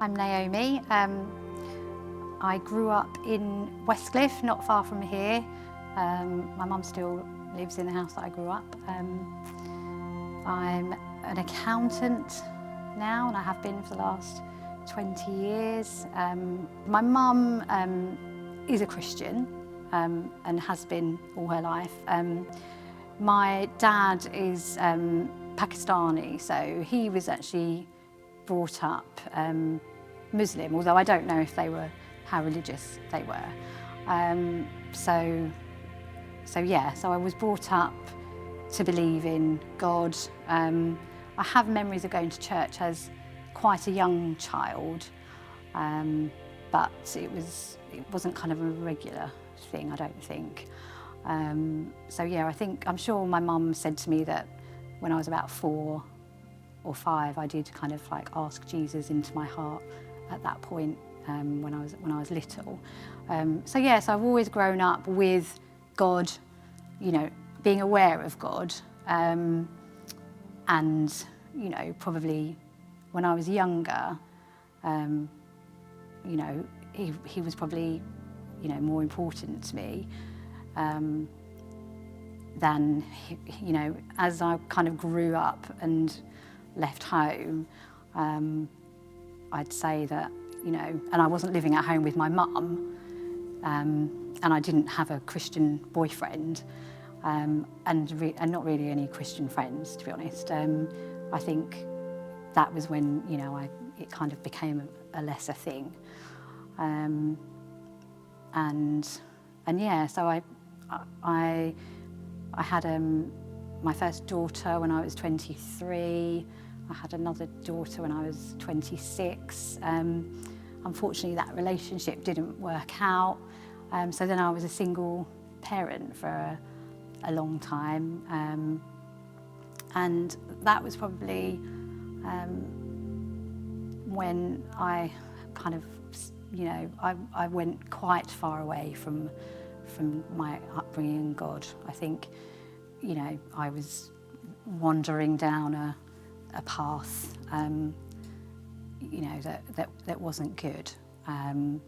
I'm Naomi. I grew up in Westcliff, not far from here. My mum still lives in the house that I grew up. I'm an accountant now, and I have been for the last 20 years. My mum is a Christian and has been all her life. My dad is Pakistani, so he was actually brought up Muslim, although I don't know if they were, how religious they were. So I was brought up to believe in God. I have memories of going to church as quite a young child, but it wasn't kind of a regular thing, I don't think. I'm sure my mum said to me that when I was about 4 or 5, I did kind of like ask Jesus into my heart at that point when I was little. So I've always grown up with God, you know, being aware of God, and you know, probably when I was younger, you know, he was probably, you know, more important to me than, you know, as I kind of grew up and left home, I'd say that, you know, and I wasn't living at home with my mum, and I didn't have a Christian boyfriend, and not really any Christian friends, to be honest. I think that was when, you know, it kind of became a lesser thing. So I had my first daughter when I was 23. I had another daughter when I was 26. Unfortunately, that relationship didn't work out. So then I was a single parent for a long time. And that was probably when I kind of, you know, I went quite far away from my upbringing in God. I think, you know, I was wandering down a path, you know, that wasn't good. And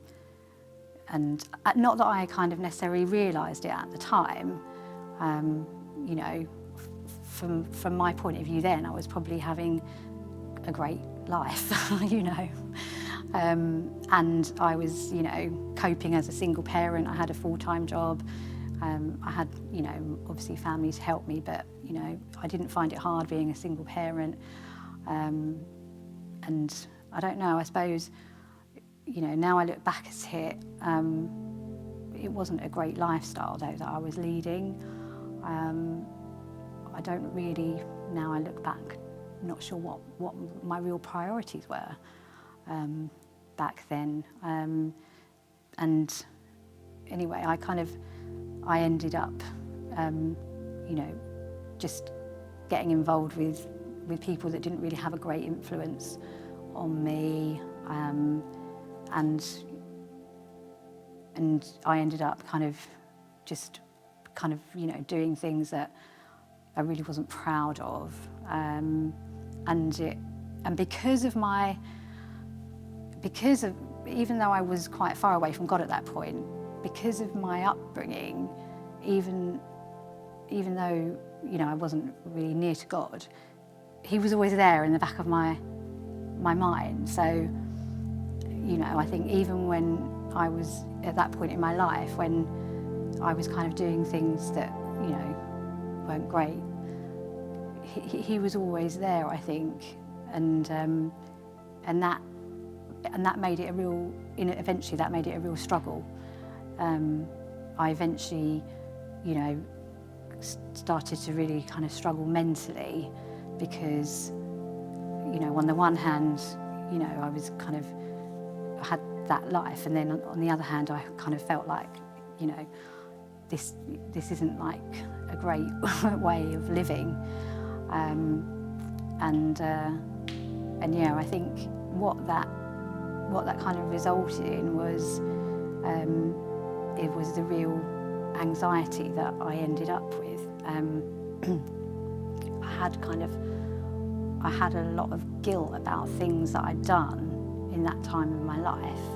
not that I kind of necessarily realised it at the time. You know, from my point of view then, I was probably having a great life, you know. And I was, you know, coping as a single parent. I had a full-time job. I had, you know, obviously family to help me, but, you know, I didn't find it hard being a single parent. And I don't know, I suppose, you know, now I look back at it, it wasn't a great lifestyle though that I was leading. I don't really, now I look back, not sure what my real priorities were back then. And anyway, I ended up, you know, just getting involved with people that didn't really have a great influence on me, and I ended up kind of, you know, doing things that I really wasn't proud of, and because of even though I was quite far away from God at that point, because of my upbringing, even though, you know, I wasn't really near to God, he was always there in the back of my mind. So, you know, I think even when I was at that point in my life, when I was kind of doing things that, you know, weren't great, he was always there, I think, and that made it a real, eventually that made it a real struggle. I eventually, you know, started to really kind of struggle mentally because, you know, on the one hand, you know, I was kind of, I had that life, and then on the other hand, I kind of felt like, you know, this isn't like a great way of living. I think what that kind of resulted in was, it was the real anxiety that I ended up with. I had a lot of guilt about things that I'd done in that time of my life.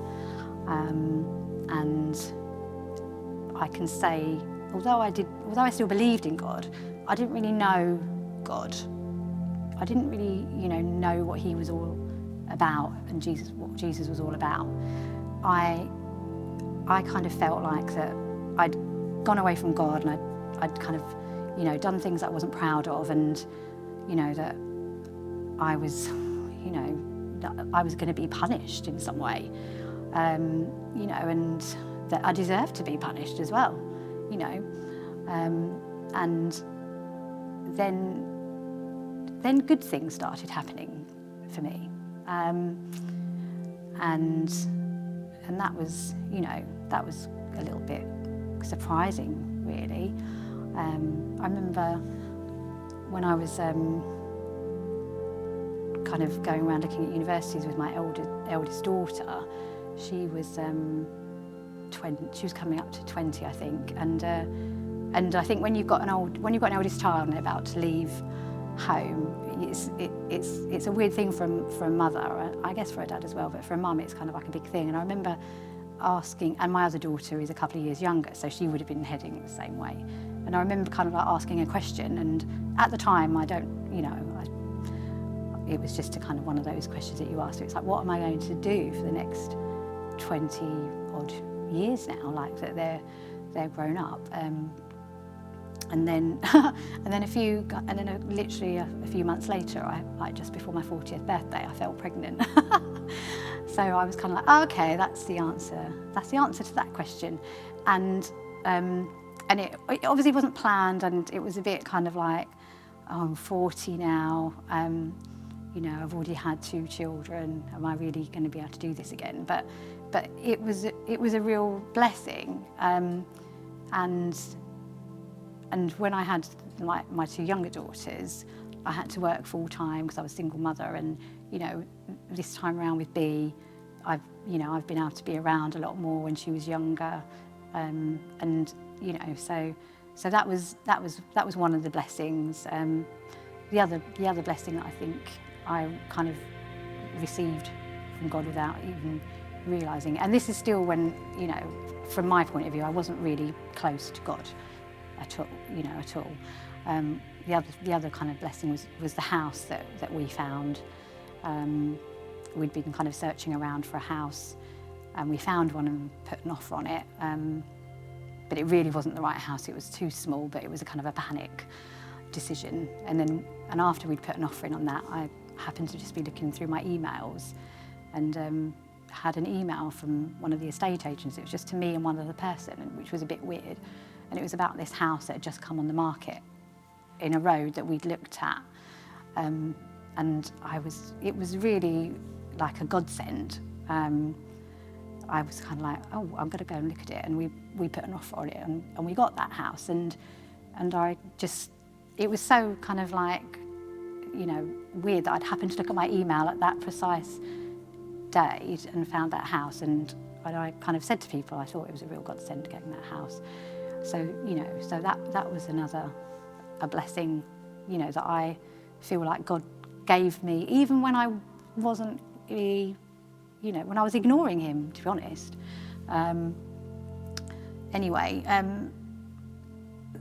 And I can say, although I still believed in God, I didn't really know God. I didn't really, know what he was all about and what Jesus was all about. I kind of felt like that I'd gone away from God, and I'd kind of, done things that I wasn't proud of, and, that I was, that I was going to be punished in some way, and that I deserved to be punished as well, and then good things started happening for me, and that was, that was a little bit surprising, really. I remember when I was kind of going around looking at universities with my eldest daughter. She was 20. She was coming up to 20, I think, and I think when you've got an eldest child and they're about to leave home, it's a weird thing for a mother, I guess for a dad as well, but for a mum it's kind of like a big thing. And I remember asking, and my other daughter is a couple of years younger, so she would have been heading the same way. And I remember kind of like asking a question, and at the time it was just kind of one of those questions that you ask. It's like, what am I going to do for the next 20 odd years now? Like that they're grown up. And then literally a few months later, just before my 40th birthday, I fell pregnant. So I was kind of like, oh, okay, that's the answer. That's the answer to that question. And it obviously wasn't planned, and it was a bit kind of like, oh, I'm 40 now. I've already had 2 children. Am I really going to be able to do this again? But it was a real blessing. And when I had my 2 younger daughters, I had to work full time because I was a single mother. And this time around with B, I've been able to be around a lot more when she was younger. So that was one of the blessings. The other blessing that I think I kind of received from God without even realising, and this is still when, from my point of view, I wasn't really close to God at all, at all. The other kind of blessing was the house that we found. We'd been kind of searching around for a house, and we found one and put an offer on it. But it really wasn't the right house. It was too small, but it was a kind of a panic decision. And after we'd put an offer in on that, I happened to just be looking through my emails, and had an email from one of the estate agents. It was just to me and one other person, which was a bit weird. And it was about this house that had just come on the market in a road that we'd looked at. And it was really like a godsend. I was kind of like, oh, I'm going to go and look at it. And we put an offer on it, and we got that house. And it was so kind of like, weird that I'd happened to look at my email at that precise date and found that house. And I kind of said to people, I thought it was a real godsend getting that house. So, so that was a blessing, that I feel like God gave me, even when I wasn't really, when I was ignoring him, to be honest.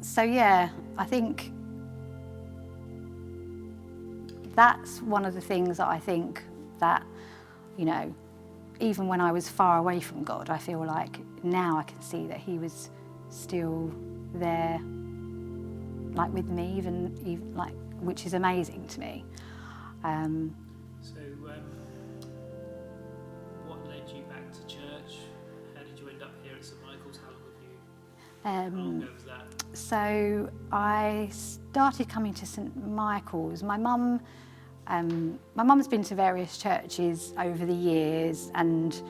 So yeah, I think that's one of the things that I think that, even when I was far away from God, I feel like now I can see that he was still there, like with me, even like, which is amazing to me. What led you back to church? How did you end up here at St Michael's? How long ago was that? So I started coming to St Michael's. My mum's been to various churches over the years, and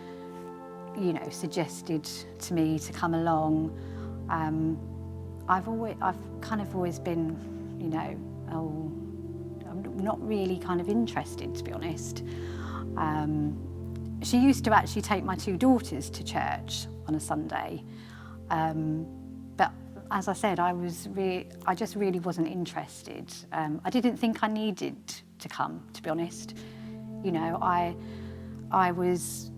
suggested to me to come along. I've kind of always been, I'm not really kind of interested, to be honest. She used to actually take my 2 daughters to church on a Sunday, but as I said, I just really wasn't interested. I didn't think I needed to come, to be honest. I I was,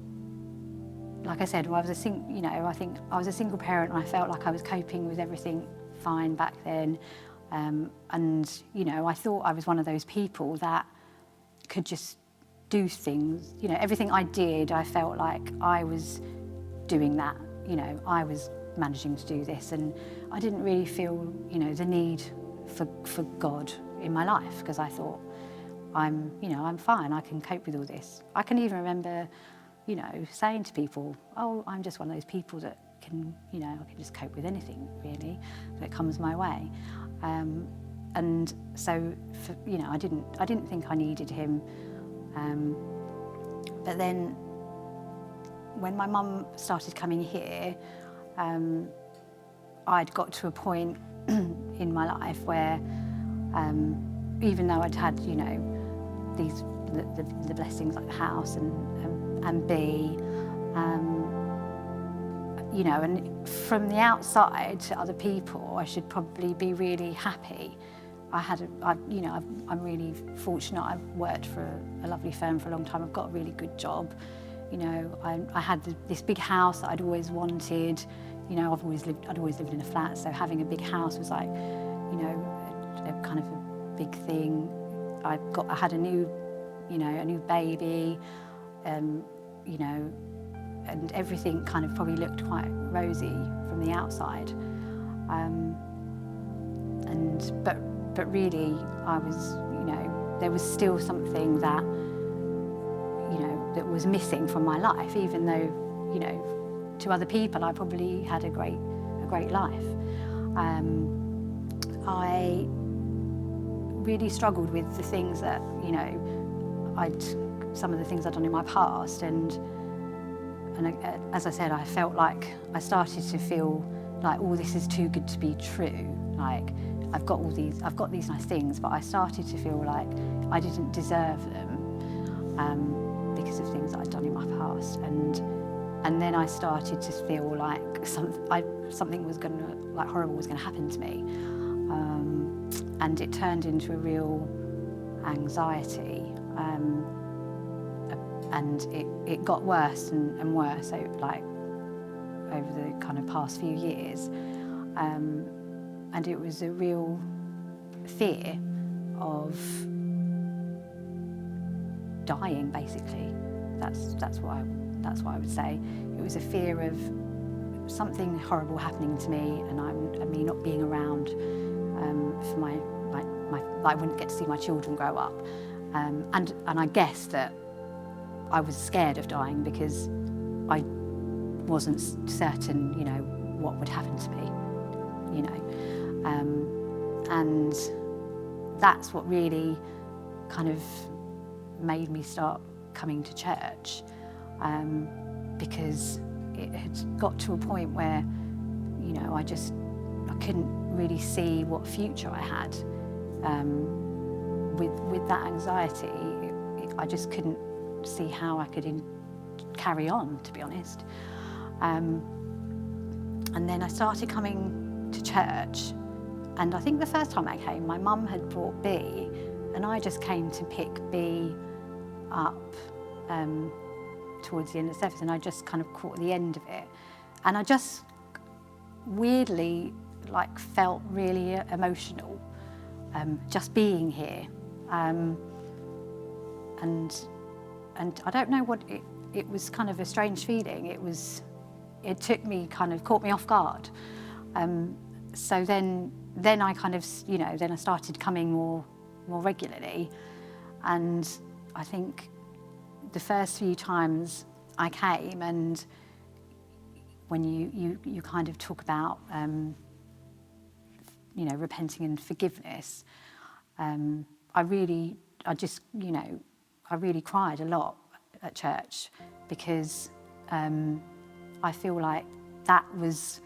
like I said, I was I think I was a single parent, and I felt like I was coping with everything fine back then. And I thought I was one of those people that could just do things. Everything I did, I felt like I was doing that. I was managing to do this, and I didn't really feel, the need for God in my life, because I thought I'm fine. I can cope with all this. I can even remember, saying to people, "Oh, I'm just one of those people that can, I can just cope with anything really that comes my way." And so, I didn't think I needed him. But then, when my mum started coming here, I'd got to a point in my life where, even though I'd had, the blessings like the house and B, and from the outside to other people, I should probably be really happy. I'm really fortunate. I've worked for a lovely firm for a long time. I've got a really good job. I had this big house that I'd always wanted. I'd always lived in a flat, so having a big house was like, a kind of a big thing. I had a new baby, and everything kind of probably looked quite rosy from the outside. But really, I was, there was still something that, that was missing from my life, even though, to other people, I probably had a great life. I really struggled with the things that, some of the things I'd done in my past, and as I said, I felt like I started to feel like, oh, this is too good to be true. Like, I've got these nice things, but I started to feel like I didn't deserve them because of things that I'd done in my past, and then I started to feel like something was horrible was gonna happen to me, and it turned into a real anxiety, and it got worse and worse, so over the kind of past few years. And it was a real fear of dying, basically. That's what I would say. It was a fear of something horrible happening to me, and me not being around for my I wouldn't get to see my children grow up, and I guess that I was scared of dying because I wasn't certain, what would happen to me, and that's what really kind of made me start coming to church, because it had got to a point where, I couldn't really see what future I had. With that anxiety, I just couldn't see how I could carry on, to be honest. And then I started coming to church, and I think the first time I came, my mum had brought B, and I just came to pick B up towards the end of the service, and I just kind of caught the end of it, and I just weirdly felt really emotional just being here, and I don't know what it was, kind of a strange feeling. It caught me off guard. So then I kind of, then I started coming more regularly, and I think the first few times I came, and when you kind of talk about repenting and forgiveness, I really cried a lot at church, because I feel like that was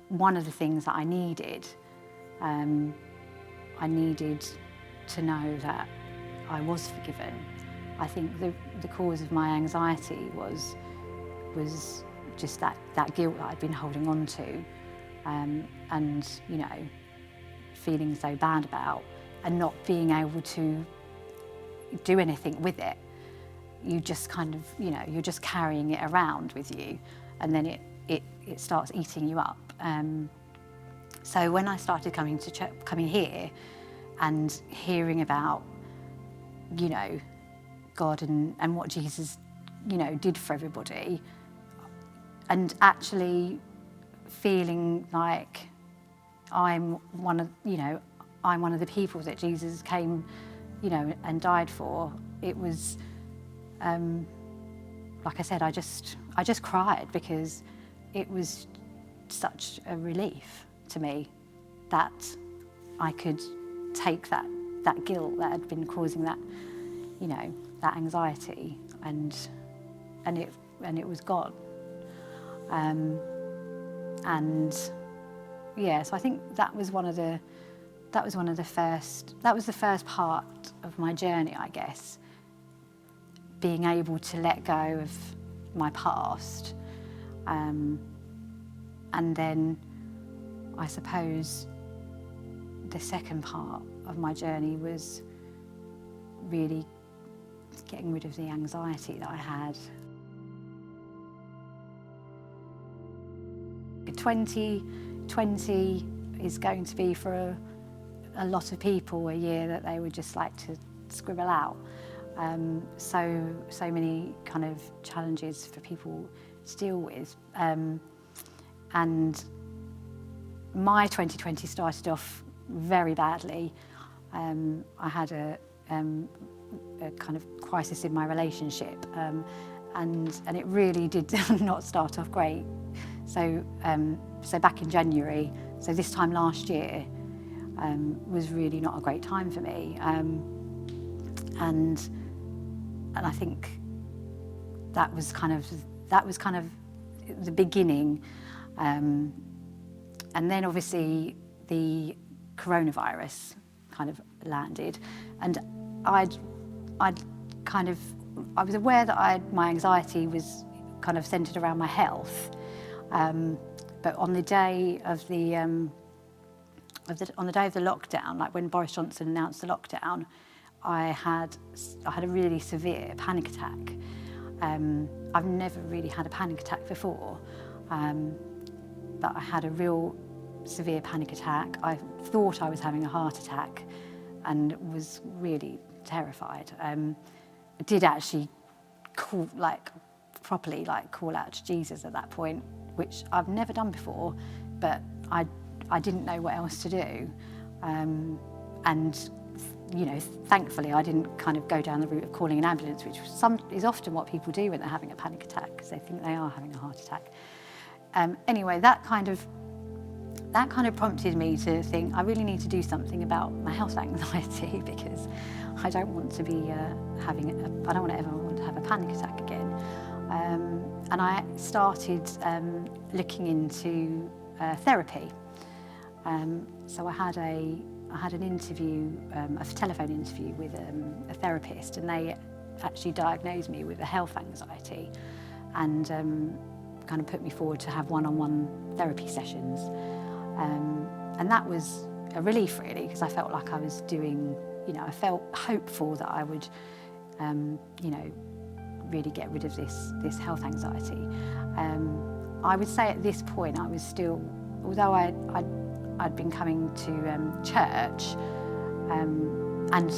one of the things that I needed. I needed to know that I was forgiven. I think the cause of my anxiety was just that guilt that I'd been holding on to, and feeling so bad about, and not being able to do anything with it. you just kind of, you're just carrying it around with you, and then it starts eating you up. So when I started coming to church, coming here and hearing about, God and what Jesus, did for everybody, and actually feeling like I'm one of the people that Jesus came, and died for. It was, like I said, I just cried, because it was such a relief to me that I could take that guilt that had been causing that, that anxiety, and it was gone. And yeah, so I think that was the first part of my journey, I guess, being able to let go of my past. And then I suppose the second part of my journey was really getting rid of the anxiety that I had. 2020 is going to be, for a lot of people, a year that they would just like to scribble out. So many kind of challenges for people to deal with. And my 2020 started off very badly. I had a kind of crisis in my relationship, and it really did not start off great. So back in January, so this time last year, was really not a great time for me, and I think that was kind of the beginning, and then obviously the coronavirus kind of landed, and I was aware that my anxiety was kind of centred around my health, but on the day of the lockdown, like when Boris Johnson announced the lockdown, I had a really severe panic attack. I've never really had a panic attack before, but I had a real severe panic attack. I thought I was having a heart attack and was really terrified. I did actually properly call out to Jesus at that point, which I've never done before, but I didn't know what else to do. And thankfully I didn't kind of go down the route of calling an ambulance, which is often what people do when they're having a panic attack, because they think they are having a heart attack. Anyway, that kind of prompted me to think I really need to do something about my health anxiety, because I don't want to be I don't ever want to have a panic attack again. And I started looking into therapy. So I had an interview, a telephone interview with a therapist, and they actually diagnosed me with a health anxiety, and kind of put me forward to have one-on-one therapy sessions. And that was a relief, really, because I felt like I was doing, I felt hopeful that I would, really get rid of this health anxiety. I would say at this point I was still, although I'd been coming to church and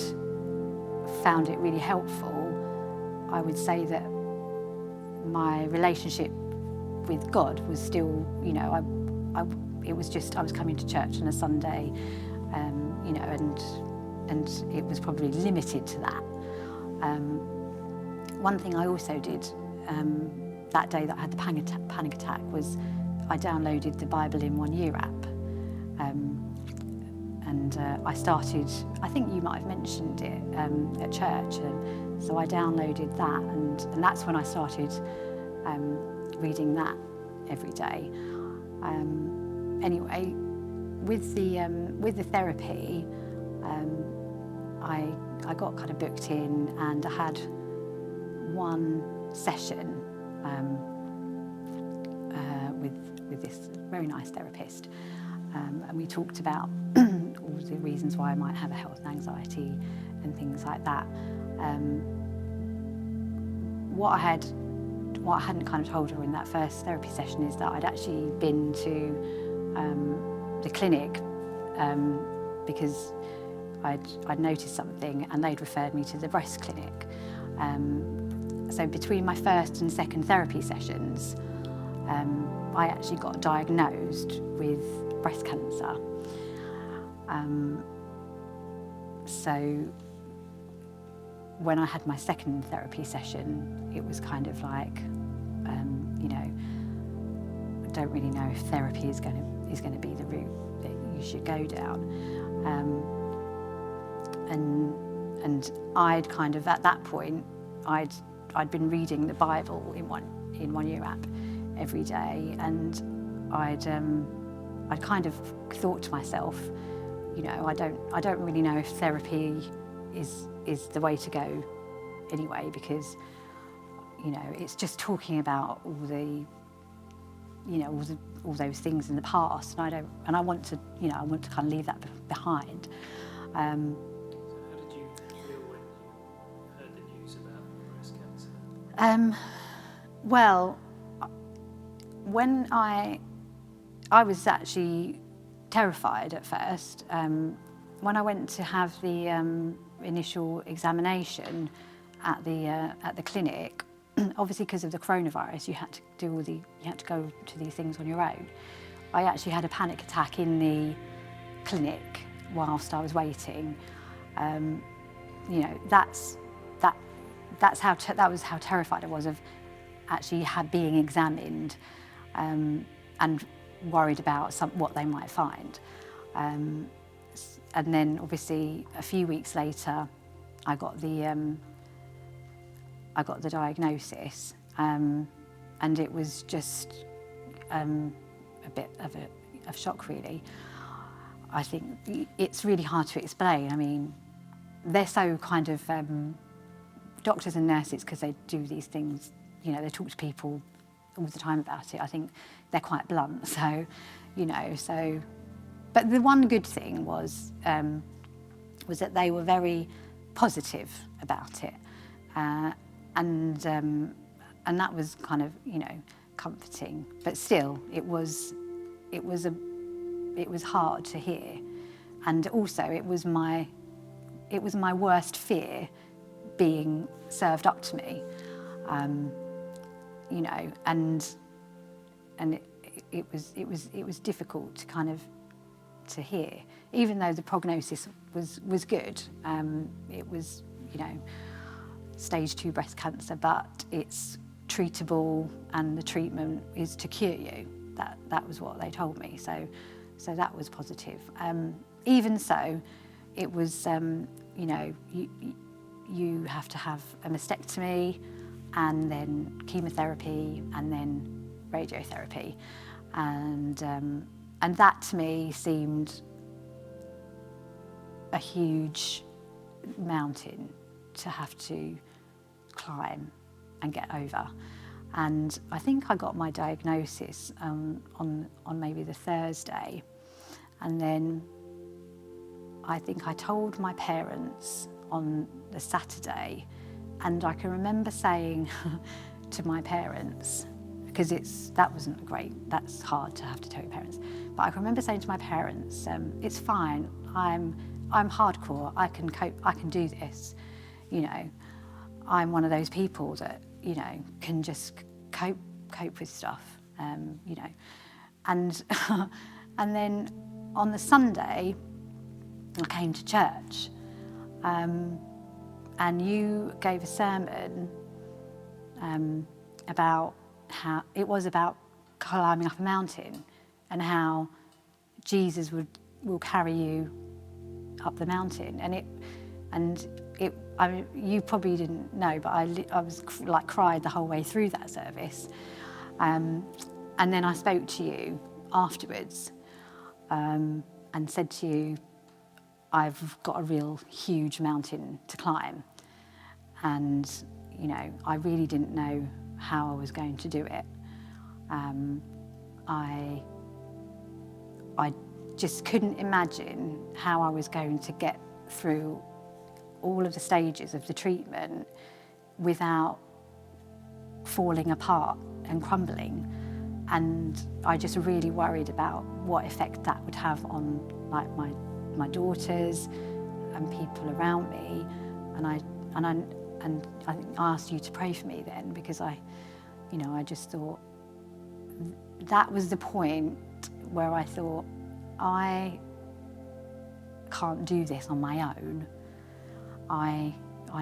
found it really helpful, I would say that my relationship with God was still, it was just, I was coming to church on a Sunday, and it was probably limited to that. One thing I also did that day that I had the panic attack was I downloaded the Bible in 1 Year app. And I started, I think you might have mentioned it at church, and so I downloaded that, and that's when I started reading that every day. Anyway, with the therapy, I got kind of booked in, and I had one session with this very nice therapist, and we talked about all the reasons why I might have a health anxiety and things like that. what I hadn't kind of told her in that first therapy session is that I'd actually been to the clinic because I'd noticed something and they'd referred me to the breast clinic. So between my first and second therapy sessions, I actually got diagnosed with breast cancer. So when I had my second therapy session, it was kind of like, you know, I don't really know if therapy is going to be the route that you should go down. And I'd kind of, at that point, I'd been reading the Bible in one year app every day, and I'd kind of thought to myself, you know, I don't really know if therapy is the way to go anyway, because, you know, it's just talking about all the, you know, all those things in the past, and I want to, you know, I want to kind of leave that behind. So how did you feel when you heard the news about breast cancer? Well, when I was actually terrified at first. When I went to have the initial examination at the clinic, obviously because of the coronavirus, you had to go to these things on your own. I actually had a panic attack in the clinic whilst I was waiting. You know, that was how terrified I was of actually being examined, and worried about what they might find. And then obviously a few weeks later, I got the diagnosis, and it was just a bit of a shock, really. I think it's really hard to explain. I mean, they're so kind of doctors and nurses, because they do these things, you know, they talk to people all the time about it. I think they're quite blunt, so, you know, so. But the one good thing was that they were very positive about it, and that was kind of, you know, comforting. But still, it was hard to hear, and also it was my worst fear being served up to me, you know, and it was difficult to kind of to hear, even though the prognosis was good. It was, you know, stage 2 breast cancer, but it's treatable, and the treatment is to cure you. That was what they told me. So that was positive. Even so, it was, you know, you have to have a mastectomy, and then chemotherapy, and then radiotherapy, and that to me seemed a huge mountain to have to climb and get over. And I think I got my diagnosis on maybe the Thursday, and then I think I told my parents on the Saturday, and I can remember saying to my parents, because that wasn't great, that's hard to have to tell your parents, but I can remember saying to my parents, it's fine, I'm hardcore, I can cope, I can do this, you know, I'm one of those people that, you know, can just cope with stuff, you know, and and then on the Sunday I came to church, and you gave a sermon about how it was about climbing up a mountain, and how Jesus will carry you up the mountain, I mean, you probably didn't know, but I was like cried the whole way through that service, and then I spoke to you afterwards, and said to you, I've got a real huge mountain to climb, and, you know, I really didn't know how I was going to do it. I just couldn't imagine how I was going to get through all of the stages of the treatment without falling apart and crumbling. And I just really worried about what effect that would have on like my daughters and people around me. And I think I asked you to pray for me then, because I just thought that was the point where I thought, I can't do this on my own. I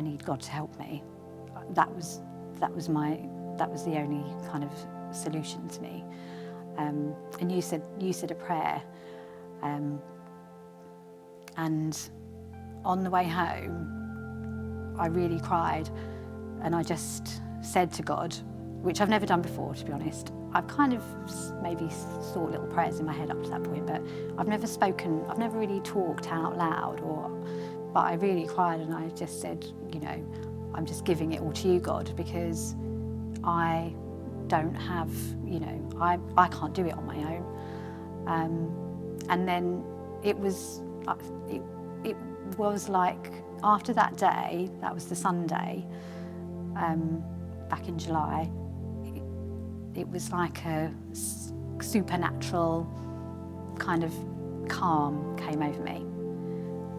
need God to help me. That was the only kind of solution to me. And you said a prayer, and on the way home I really cried, and I just said to God, which I've never done before, to be honest. I've kind of maybe thought little prayers in my head up to that point, but I've never really talked out loud, but I really cried, and I just said, I'm just giving it all to you, God, because I don't have, I can't do it on my own. And then it was like, after that day, that was the Sunday, back in July, it was like a supernatural kind of calm came over me.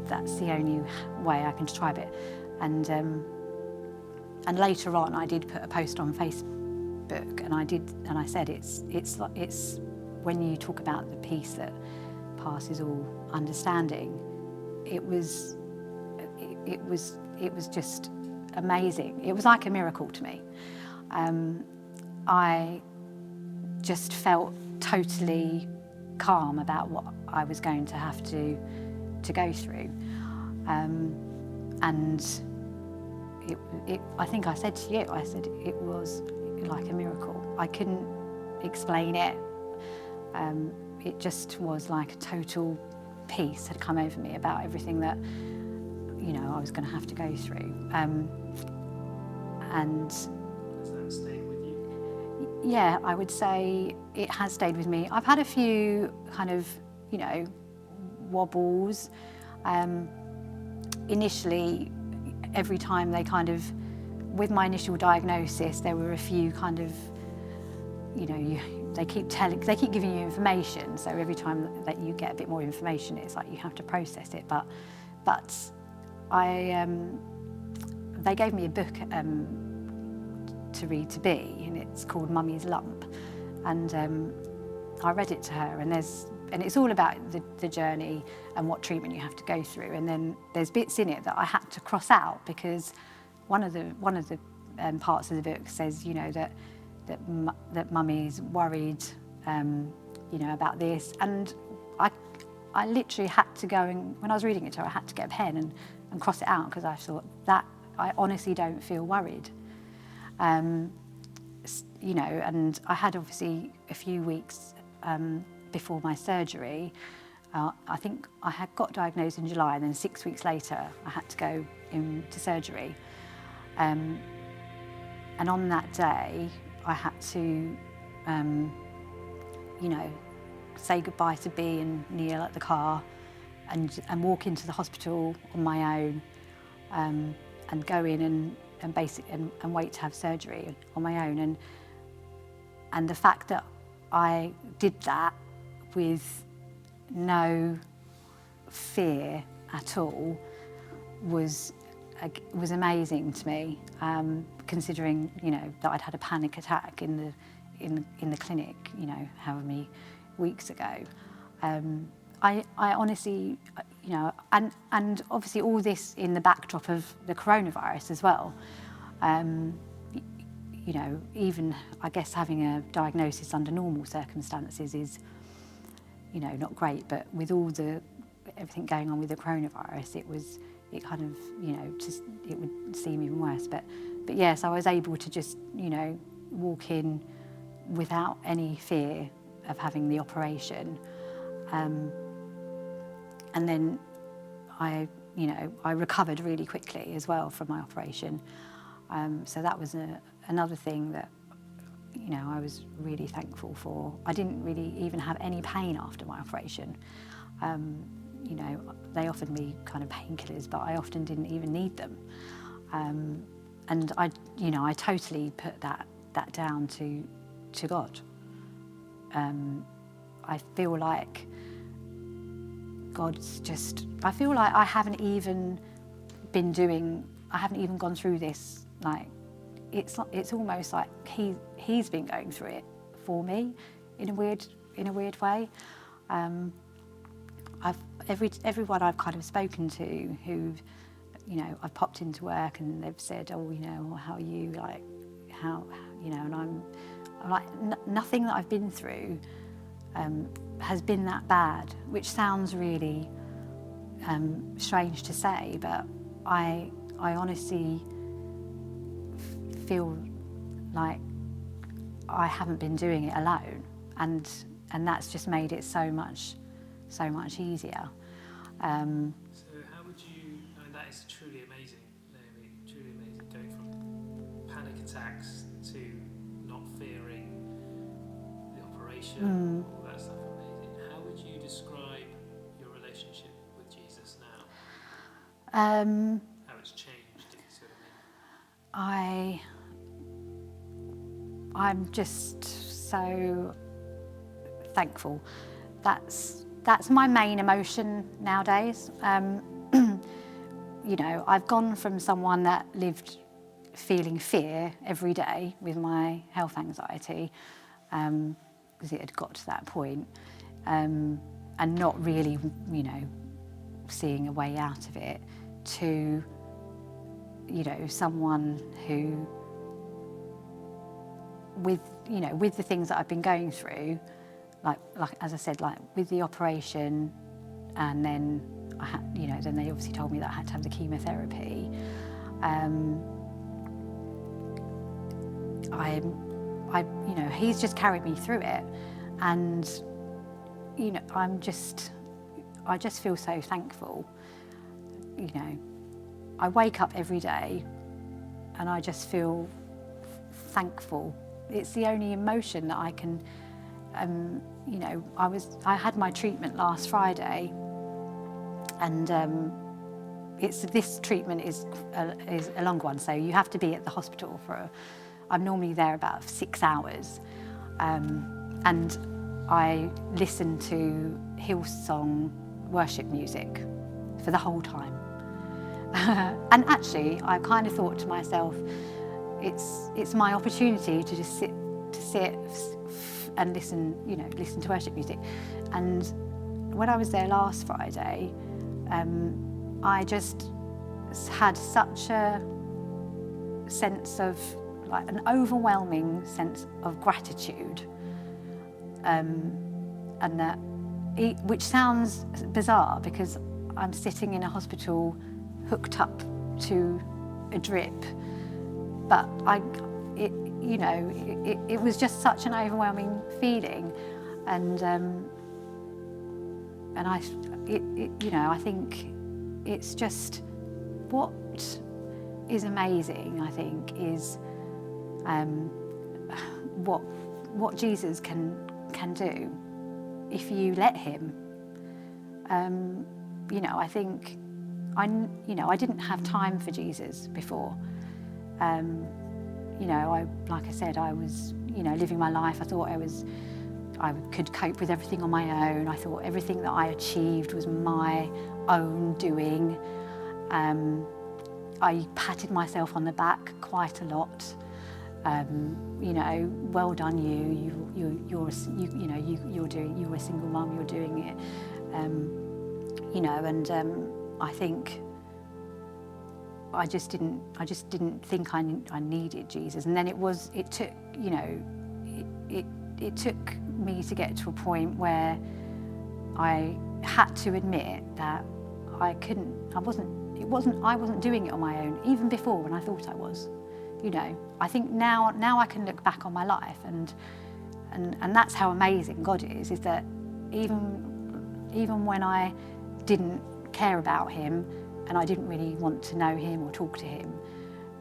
That's the only way I can describe it. And later on, I did put a post on Facebook, and I said it's when you talk about the peace that passes all understanding. It was just amazing. It was like a miracle to me. I just felt totally calm about what I was going to have to go through. And I think I said to you, I said it was like a miracle. I couldn't explain it. It just was like a total peace had come over me about everything that I was going to have to go through. And has that stayed with you? Yeah, I would say it has stayed with me. I've had a few kind of, wobbles. Initially, every time with my initial diagnosis, there were a few kind of, they keep giving you information. So every time that you get a bit more information, it's like you have to process it. But they gave me a book to read to B, and it's called Mummy's Lump, and I read it to her, and it's all about the journey and what treatment you have to go through, and then there's bits in it that I had to cross out, because one of the parts of the book says that Mummy's worried about this, and I literally had to go, and when I was reading it to her, I had to get a pen and cross it out, because I thought that I honestly don't feel worried. And I had obviously a few weeks before my surgery. I think I had got diagnosed in July, and then 6 weeks later I had to go into surgery. And on that day I had to, say goodbye to B and Neil at the car, and walk into the hospital on my own, and go in and wait to have surgery on my own. And the fact that I did that with no fear at all was amazing to me, considering that I'd had a panic attack in the clinic, however many weeks ago. I honestly, and obviously all this in the backdrop of the coronavirus as well. Even I guess having a diagnosis under normal circumstances is, not great, but with all everything going on with the coronavirus, it kind of, it would seem even worse. But yes, I was able to just, walk in without any fear of having the operation. And then I recovered really quickly as well from my operation. So that was another thing that, I was really thankful for. I didn't really even have any pain after my operation. They offered me kind of painkillers, but I often didn't even need them. And I totally put that that down to God. I feel like I feel like I haven't even gone through this, like, it's almost like he's been going through it for me in a weird way. Everyone I've kind of spoken to who, I've popped into work and they've said, oh, how are you, like, and I'm like, nothing that I've been through has been that bad, which sounds really strange to say, but I honestly feel like I haven't been doing it alone, and that's just made it so much easier. So how would you, that is truly amazing, Naomi, truly amazing, going from panic attacks to not fearing the operation, all that stuff, amazing. How would you describe your relationship with Jesus now? How it's changed, if you see what I mean? I'm just so thankful. That's my main emotion nowadays. I've gone from someone that lived feeling fear every day with my health anxiety, because it had got to that point, and not really, seeing a way out of it, to, someone who, with the things that I've been going through, like as I said, like with the operation, and then then they obviously told me that I had to have the chemotherapy. He's just carried me through it, and I just feel so thankful. I wake up every day, and I just feel thankful. It's the only emotion that I can. I had my treatment last Friday, and this treatment is a long one, so you have to be at the hospital I'm normally there about 6 hours, and I listen to Hillsong worship music for the whole time. And actually, I kind of thought to myself, it's my opportunity to just sit and listen to worship music. And when I was there last Friday, I just had such a sense of, like, an overwhelming sense of gratitude, and that, which sounds bizarre because I'm sitting in a hospital hooked up to a drip, but it was just such an overwhelming feeling, and I think it's just what is amazing. I think is what Jesus can do if you let him. I think I didn't have time for Jesus before. Like I said, I was, living my life. I thought I could cope with everything on my own. I thought everything that I achieved was my own doing. I patted myself on the back quite a lot. Well done you were a single mum, you're doing it. I think I just didn't think I needed Jesus. And then it took me to get to a point where I had to admit that I wasn't doing it on my own, even before when I thought I was. I think now I can look back on my life, and that's how amazing God is that even when I didn't care about him and I didn't really want to know him or talk to him,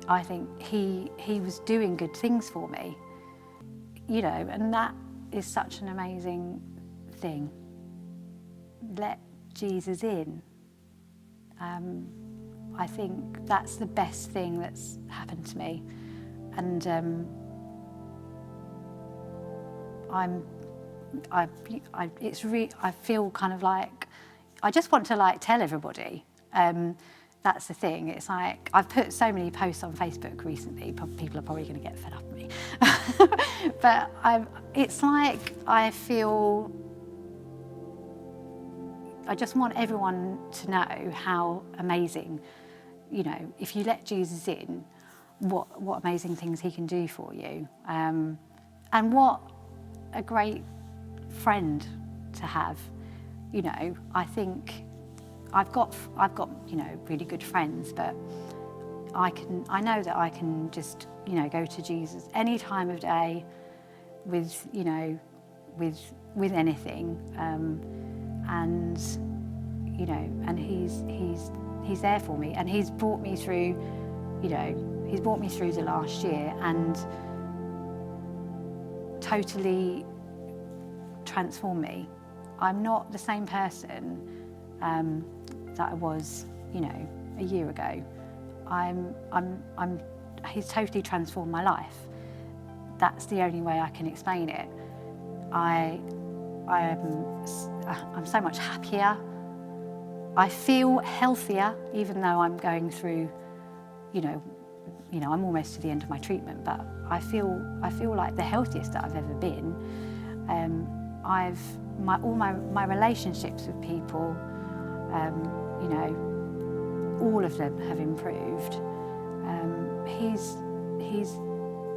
I think he was doing good things for me, and that is such an amazing thing. Let Jesus in. I think that's the best thing that's happened to me, and I feel kind of like, I just want to like tell everybody. That's the thing. It's like, I've put so many posts on Facebook recently, people are probably going to get fed up with me. But it's like, I feel, I just want everyone to know how amazing, you know, if you let Jesus in, what amazing things he can do for you. And what a great friend to have. You know, I think I've got you know, really good friends, but I know that I can just, you know, go to Jesus any time of day with, you know, with anything, and you know, and he's there for me, and he's brought me through, you know, he's brought me through the last year and totally transformed me. I'm not the same person that I was, you know, a year ago. He's totally transformed my life. That's the only way I can explain it. I'm so much happier. I feel healthier, even though I'm going through, you know, I'm almost to the end of my treatment, but I feel like the healthiest that I've ever been. All my relationships with people, you know, all of them have improved.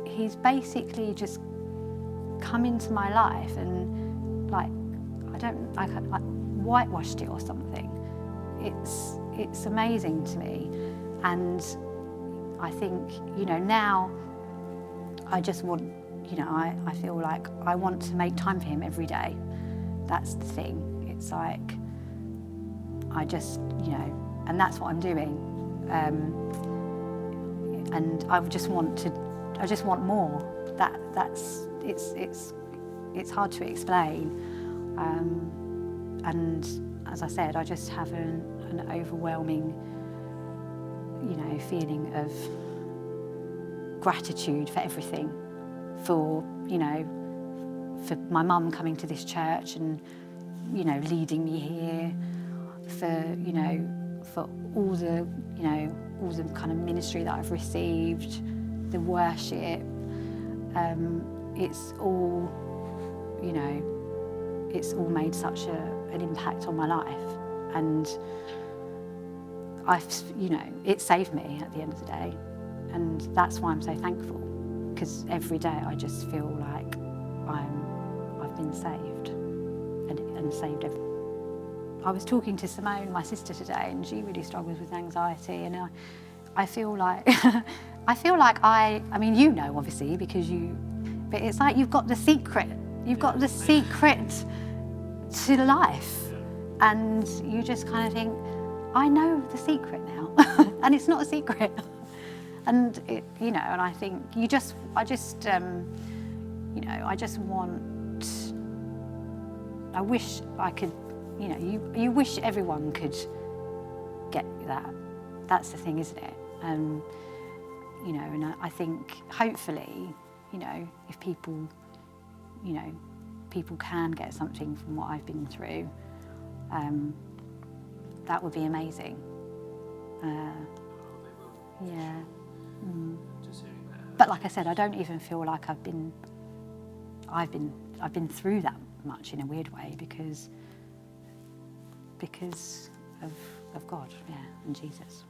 He's basically just come into my life and like whitewashed it or something. It's amazing to me, and I think, you know, now I just want, you know, I feel like I want to make time for him every day. That's the thing. It's like, I just, you know, and that's what I'm doing. And I just want more. It's hard to explain. And as I said, I just have an overwhelming, you know, feeling of gratitude for everything, for, you know, for my mum coming to this church and, you know, leading me here, for, you know, for all the, you know, all the kind of ministry that I've received, the worship. It's all, you know, it's all made such an impact on my life, and you know, it saved me at the end of the day, and that's why I'm so thankful, because every day I just feel like I've been saved and saved everyone. I was talking to Simone, my sister, today, and she really struggles with anxiety, and I feel like I mean, you know, obviously, because but it's like you've got the secret. You've got the secret to life, and you just kind of think, I know the secret now, and it's not a secret. And it, you know, and I think I just you know, I just want. I wish I could, you know, you wish everyone could get that. That's the thing, isn't it? You know, and I think hopefully, you know, if people, you know, people can get something from what I've been through, that would be amazing. Yeah. But like I said, I don't even feel like I've been through that much in a weird way, because of God, yeah, and Jesus.